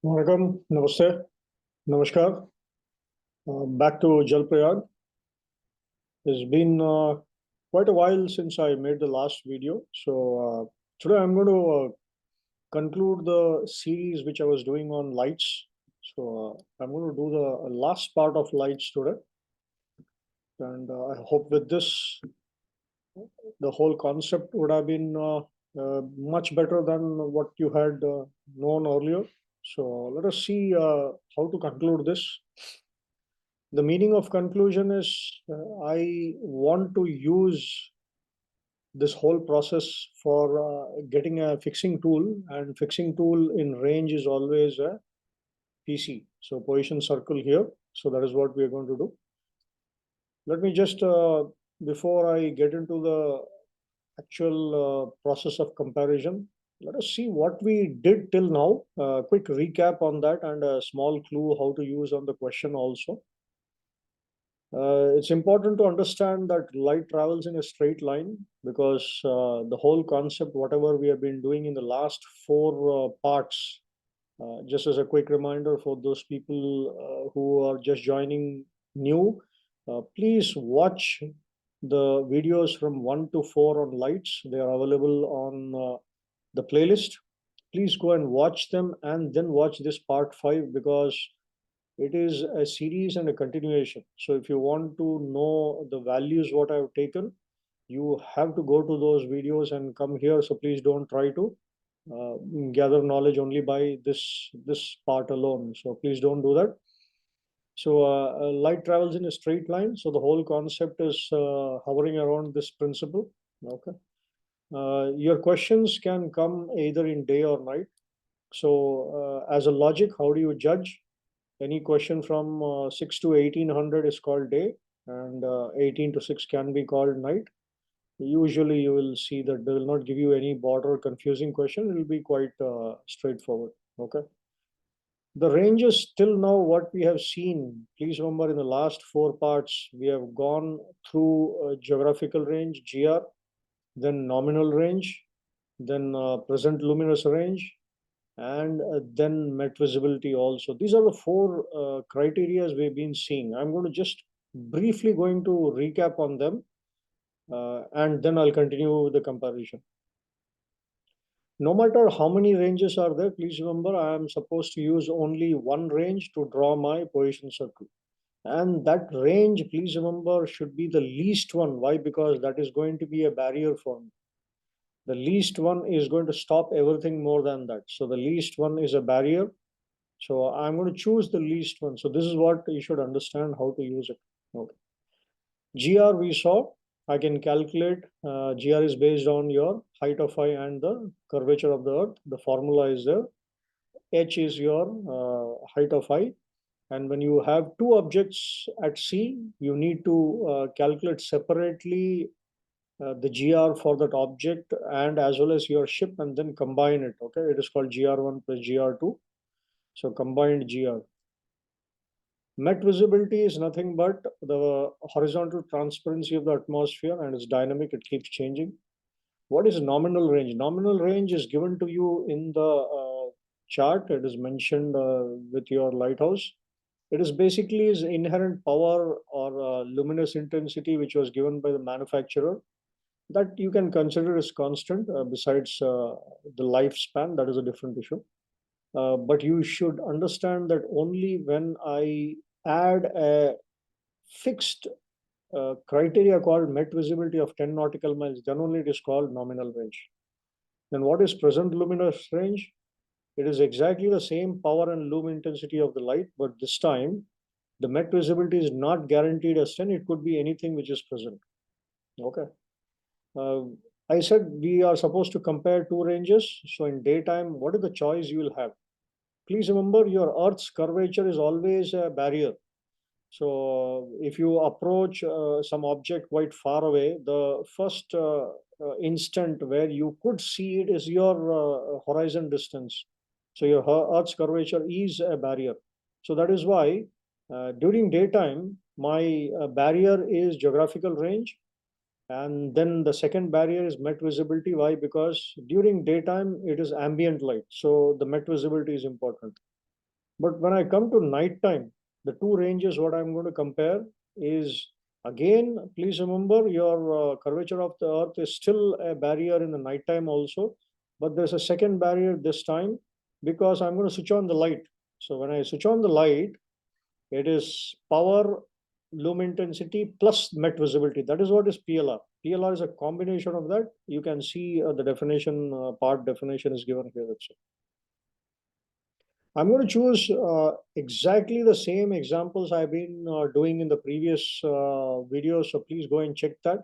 Welcome, namaste, namaskar. Back to Jal Prayag. It's been quite a while since I made the last video. So today I'm going to conclude the series which I was doing on lights. So I'm going to do the last part of lights today. And I hope with this, the whole concept would have been much better than what you had known earlier. So let us see how to conclude this. The meaning of conclusion is I want to use this whole process for getting a fixing tool, and fixing tool in range is always a PC. So position circle here. So that is what we are going to do. Let me just, before I get into the actual process of comparison, let us see what we did till now. Quick recap on that and a small clue how to use on the question also. It's important to understand that light travels in a straight line because the whole concept, whatever we have been doing in the last four parts, just as a quick reminder for those people who are just joining new, please watch the videos from 1 to 4 on lights. They are available on the playlist. Please go and watch them and then watch this part 5 because it is a series and a continuation. So if you want to know the values what I've taken, you have to go to those videos and come here. So please don't try to uh, gather knowledge only by this part alone. So please don't do that. So light travels in a straight line. So the whole concept is hovering around this principle. Okay. Your questions can come either in day or night. So as a logic, how do you judge? Any question from 6 to 1800 is called day, and 18 to 6 can be called night. Usually, you will see that they will not give you any border confusing question. It will be quite straightforward. Okay. The ranges till now, what we have seen, please remember in the last four parts, we have gone through geographical range, GR, then nominal range, then present luminous range, and then met visibility also. These are the four criteria we've been seeing. I'm going to just briefly going to recap on them, and then I'll continue the comparison. No matter how many ranges are there, please remember I am supposed to use only one range to draw my position circle. And that range, please remember, should be the least one. Why? Because that is going to be a barrier for me. The least one is going to stop everything more than that. So the least one is a barrier. So I'm going to choose the least one. So this is what you should understand how to use it. Okay. GR we saw. I can calculate. GR is based on your height of eye and the curvature of the earth. The formula is there. H is your height of eye. And when you have two objects at sea, you need to calculate separately the GR for that object and as well as your ship and then combine it. Okay. It is called GR1 plus GR2. So combined GR. Met visibility is nothing but the horizontal transparency of the atmosphere, and it's dynamic, it keeps changing. What is nominal range? Nominal range is given to you in the chart. It is mentioned with your lighthouse. It is basically is inherent power or luminous intensity which was given by the manufacturer that you can consider as constant besides the lifespan. That is a different issue. But you should understand that only when I add a fixed criteria called met visibility of 10 nautical miles, then only it is called nominal range. Then what is present luminous range? It is exactly the same power and lume intensity of the light, but this time the met visibility is not guaranteed as 10. It could be anything which is present. Okay. Uh, I said we are supposed to compare two ranges. So in daytime, what is the choice you will have? Please remember your Earth's curvature is always a barrier. So if you approach some object quite far away, the first instant where you could see it is your horizon distance. So your Earth's curvature is a barrier. So that is why during daytime, my barrier is geographical range. And then the second barrier is met visibility. Why? Because during daytime, it is ambient light. So the met visibility is important. But when I come to nighttime, the two ranges, what I'm going to compare is, again, please remember your curvature of the earth is still a barrier in the nighttime also, but there's a second barrier this time because I'm going to switch on the light. So when I switch on the light, it is power, loom intensity plus met visibility. That is what is PLR. PLR is a combination of that. You can see the definition, part definition is given here also. I'm going to choose exactly the same examples I've been doing in the previous video. So please go and check that.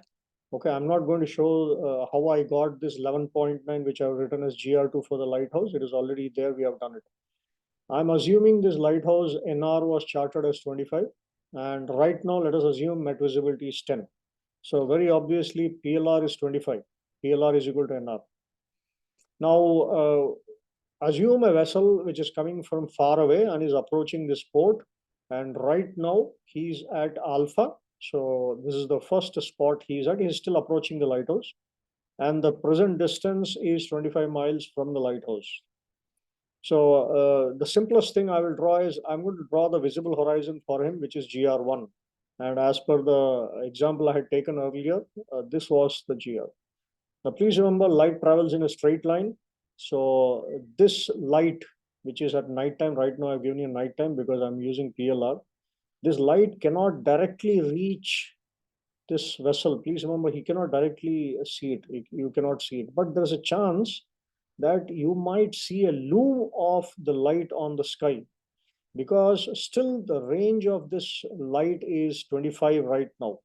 Okay, I'm not going to show how I got this 11.9, which I've written as GR2 for the lighthouse. It is already there. We have done it. I'm assuming this lighthouse NR was charted as 25. And right now, let us assume met visibility is 10. So very obviously, PLR is 25. PLR is equal to NR. Now, assume a vessel which is coming from far away and is approaching this port. And right now, he's at Alpha. So this is the first spot he's at. He's still approaching the lighthouse. And the present distance is 25 miles from the lighthouse. So the simplest thing I will draw is I'm going to draw the visible horizon for him, which is GR1. And as per the example I had taken earlier, this was the GR. Now, please remember, light travels in a straight line. So this light, which is at nighttime, right now I've given you nighttime because I'm using PLR. This light cannot directly reach this vessel. Please remember, he cannot directly see it. You cannot see it. But there's a chance that you might see a loom of the light on the sky, because still the range of this light is 25 right now.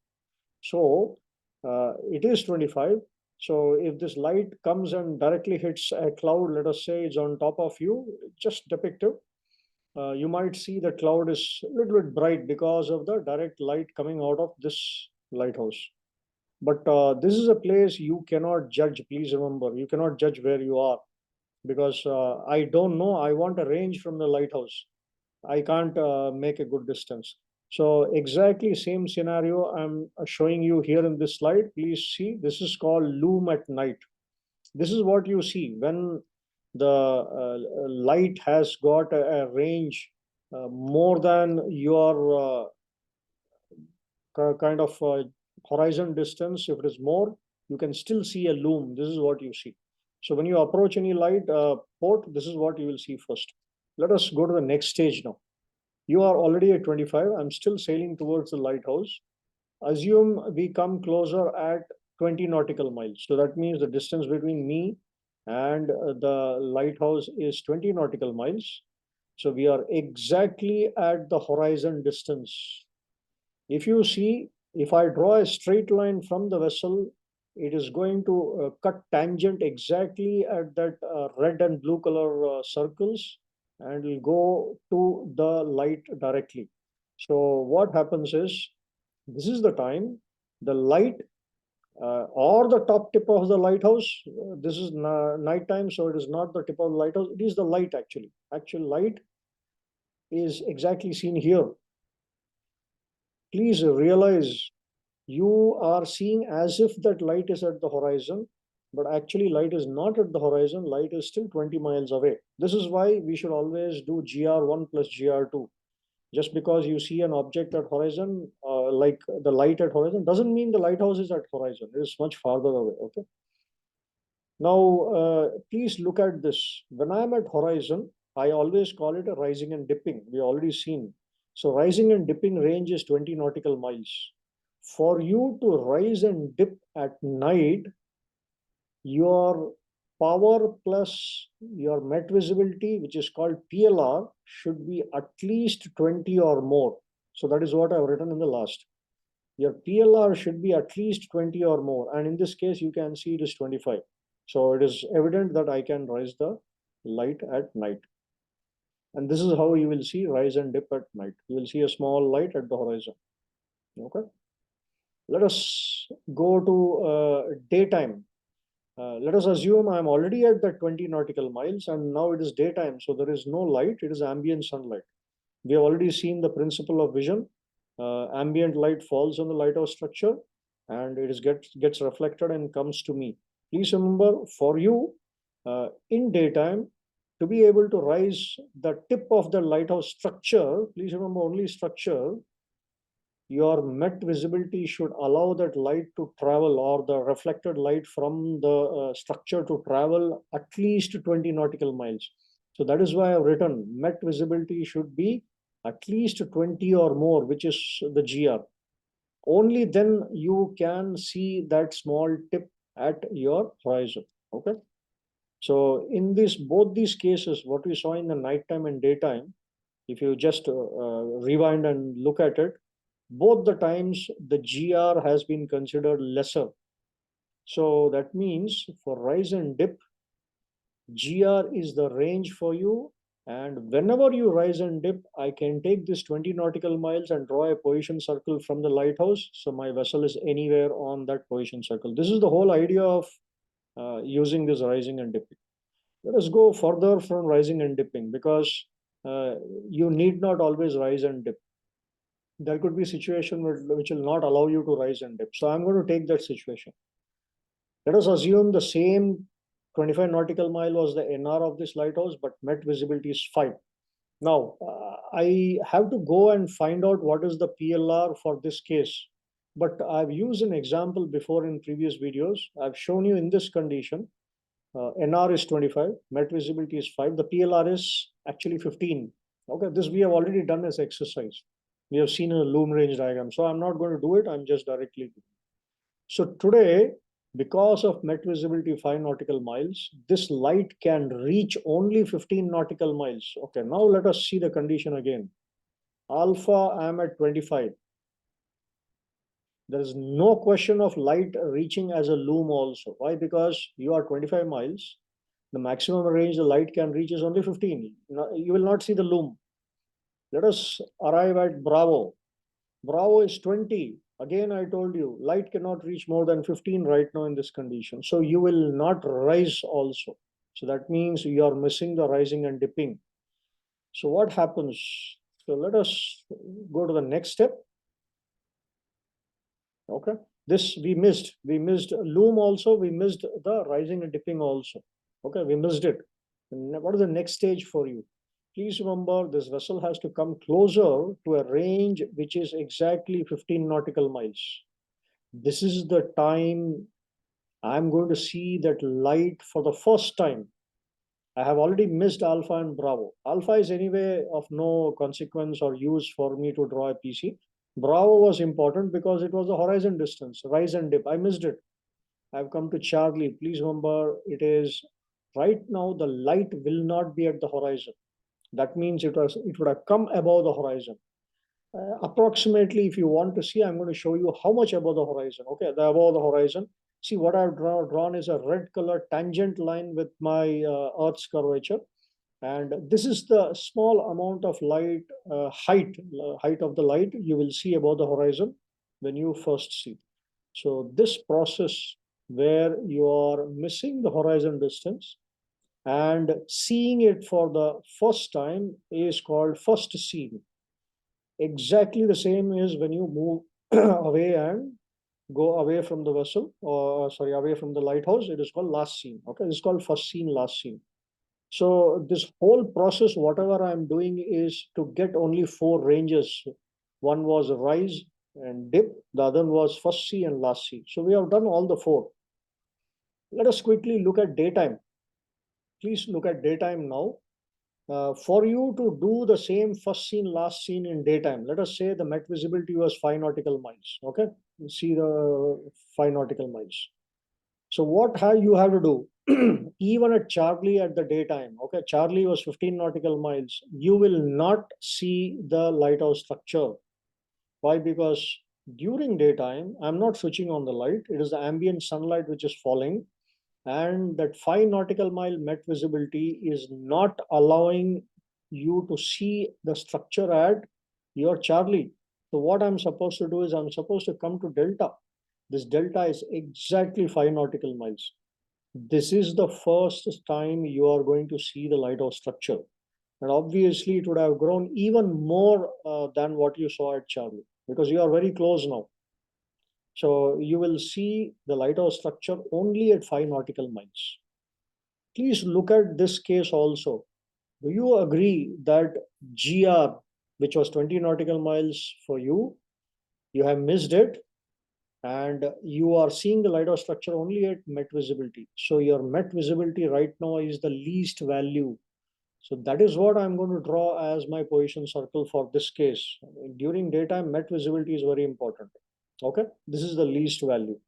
So it is 25. So if this light comes and directly hits a cloud, let us say it's on top of you, just depictive, you might see the cloud is a little bit bright because of the direct light coming out of this lighthouse. But this is a place you cannot judge. Please remember, you cannot judge where you are because I don't know. I want a range from the lighthouse. I can't make a good distance. So exactly same scenario I'm showing you here in this slide. Please see, this is called loom at night. This is what you see when the light has got a range more than your kind of horizon distance. If it is more, you can still see a loom. This is what you see. So when you approach any light port, this is what you will see first. Let us go to the next stage now. You are already at 25. I'm still sailing towards the lighthouse. Assume we come closer at 20 nautical miles. So that means the distance between me and the lighthouse is 20 nautical miles. So we are exactly at the horizon distance. If you see, if I draw a straight line from the vessel, it is going to cut tangent exactly at that red and blue color circles, and will go to the light directly. So what happens is, this is the time the light or the top tip of the lighthouse. This is night time, so it is not the tip of the lighthouse. It is the light actually. Actual light is exactly seen here. Please realize you are seeing as if that light is at the horizon, but actually light is not at the horizon. Light is still 20 miles away. This is why we should always do GR1 plus GR2. Just because you see an object at horizon, like the light at horizon, doesn't mean the lighthouse is at horizon. It is much farther away. Okay. Now, please look at this. When I'm at horizon, I always call it a rising and dipping. We already seen. So rising and dipping range is 20 nautical miles. For you to rise and dip at night, your power plus your met visibility, which is called PLR, should be at least 20 or more. So that is what I've written in the last. Your PLR should be at least 20 or more. And in this case, you can see it is 25. So it is evident that I can rise the light at night. And this is how you will see rise and dip at night. You will see a small light at the horizon. Okay. Let us go to daytime. Let us assume I'm already at the 20 nautical miles and now it is daytime. So there is no light, it is ambient sunlight. We have already seen the principle of vision. Ambient light falls on the lighthouse structure and it is gets reflected and comes to me. Please remember, for you, in daytime, to be able to rise the tip of the lighthouse structure, please remember only structure, your met visibility should allow that light to travel, or the reflected light from the structure to travel at least 20 nautical miles. So that is why I've written met visibility should be at least 20 or more, which is the GR. Only then you can see that small tip at your horizon. Okay. So in this, both these cases, what we saw in the nighttime and daytime, if you just rewind and look at it, both the times the GR has been considered lesser. So that means for rise and dip, GR is the range for you. And whenever you rise and dip, I can take this 20 nautical miles and draw a position circle from the lighthouse. So my vessel is anywhere on that position circle. This is the whole idea of using this rising and dipping. Let us go further from rising and dipping, because uh, you need not always rise and dip. There could be a situation which will not allow you to rise and dip. So I'm going to take that situation. Let us assume the same 25 nautical mile was the NR of this lighthouse, but met visibility is 5. Now, I have to go and find out what is the PLR for this case. But I've used an example before in previous videos. I've shown you in this condition, NR is 25, met visibility is 5, the PLR is actually 15. Okay, this we have already done as exercise. We have seen a loom range diagram. So I'm not going to do it, I'm just directly doing it. So today, because of met visibility 5 nautical miles, this light can reach only 15 nautical miles. Okay, now let us see the condition again. Alpha, I'm at 25. There is no question of light reaching as a loom also. Why? Because you are 25 miles. The maximum range the light can reach is only 15. You will not see the loom. Let us arrive at Bravo. Bravo is 20. Again, I told you, light cannot reach more than 15 right now in this condition. So you will not rise also. So that means you are missing the rising and dipping. So what happens? So let us go to the next step. Okay. This we missed. We missed loom also. We missed the rising and dipping also. Okay. We missed it. What is the next stage for you? Please remember, this vessel has to come closer to a range which is exactly 15 nautical miles. This is the time I'm going to see that light for the first time. I have already missed Alpha and Bravo. Alpha is anyway of no consequence or use for me to draw a PC. Bravo was important because it was the horizon distance, rise and dip. I missed it. I've come to Charlie. Please remember, it is right now the light will not be at the horizon. That means it would have come above the horizon. Approximately, if you want to see, I'm going to show you how much above the horizon. Okay, the above the horizon. See, what I've drawn is a red color tangent line with my Earth's curvature. And this is the small amount of light, height of the light you will see above the horizon when you first see. So this process where you are missing the horizon distance and seeing it for the first time is called first seeing. Exactly the same is when you move away and go away from the vessel, or sorry, away from the lighthouse. It is called last seen. Okay, it's called first seen, last seen. So this whole process, whatever I'm doing, is to get only 4 ranges. One was rise and dip, the other was first see and last see. So we have done all the 4. Let us quickly look at daytime. Please look at daytime now. For you to do the same first scene, last scene in daytime, let us say the met visibility was 5 nautical miles. Okay, you see the 5 nautical miles. So what you have to do, even at Charlie at the daytime, okay, Charlie was 15 nautical miles, you will not see the lighthouse structure. Why? Because during daytime, I'm not switching on the light. It is the ambient sunlight which is falling, and that 5 nautical mile met visibility is not allowing you to see the structure at your Charlie. So what I'm supposed to do is I'm supposed to come to delta. This delta is exactly 5 nautical miles. This is the first time you are going to see the lighthouse structure. And obviously it would have grown even more than what you saw at Charlie, because you are very close now. So you will see the lighthouse structure only at 5 nautical miles. Please look at this case also. Do you agree that GR, which was 20 nautical miles for you, you have missed it, and you are seeing the lighthouse structure only at met visibility. So your met visibility right now is the least value. So that is what I'm going to draw as my position circle for this case. During daytime, met visibility is very important. Okay, this is the least value.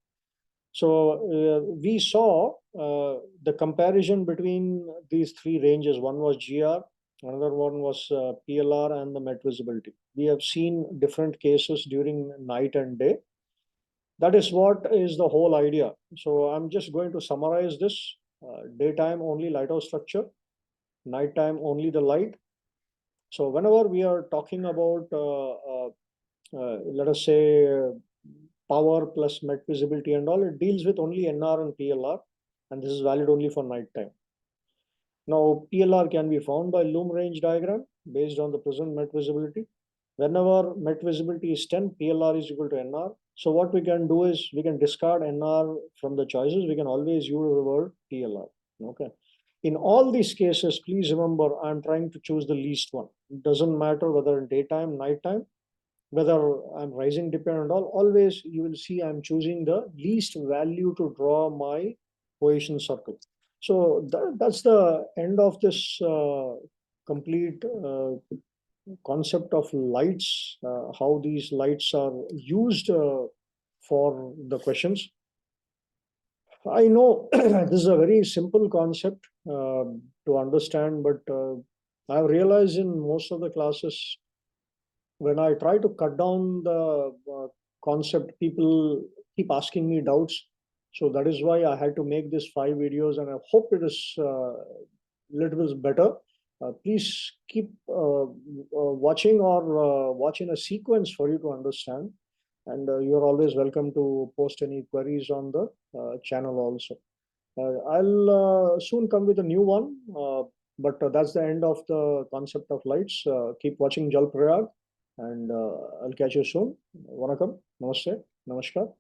So we saw the comparison between these three ranges. One was GR, another one was PLR, and the met visibility. We have seen different cases during night and day. That is what is the whole idea. So I'm just going to summarize this. Daytime only lighthouse structure, nighttime only the light. So whenever we are talking about, let us say, power plus met visibility and all, it deals with only NR and PLR, and this is valid only for nighttime. Now, PLR can be found by Loom range diagram based on the present met visibility. Whenever met visibility is 10, PLR is equal to NR. So what we can do is we can discard NR from the choices. We can always use the word PLR. Okay. In all these cases, please remember, I'm trying to choose the least one. It doesn't matter whether in daytime, nighttime, whether I'm rising, dipping and all, always you will see I'm choosing the least value to draw my position circle. So that's the end of this complete concept of lights, how these lights are used for the questions. I know this is a very simple concept to understand, but I've realized in most of the classes, when I try to cut down the concept, people keep asking me doubts. So that is why I had to make this 5 videos, and I hope it is little bit better. Please keep watching, or watch in a sequence for you to understand. And you're always welcome to post any queries on the channel also. I'll soon come with a new one, but that's the end of the concept of lights. Keep watching Jal Prayag, and I'll catch you soon. Vanakkam, namaste, namaskar.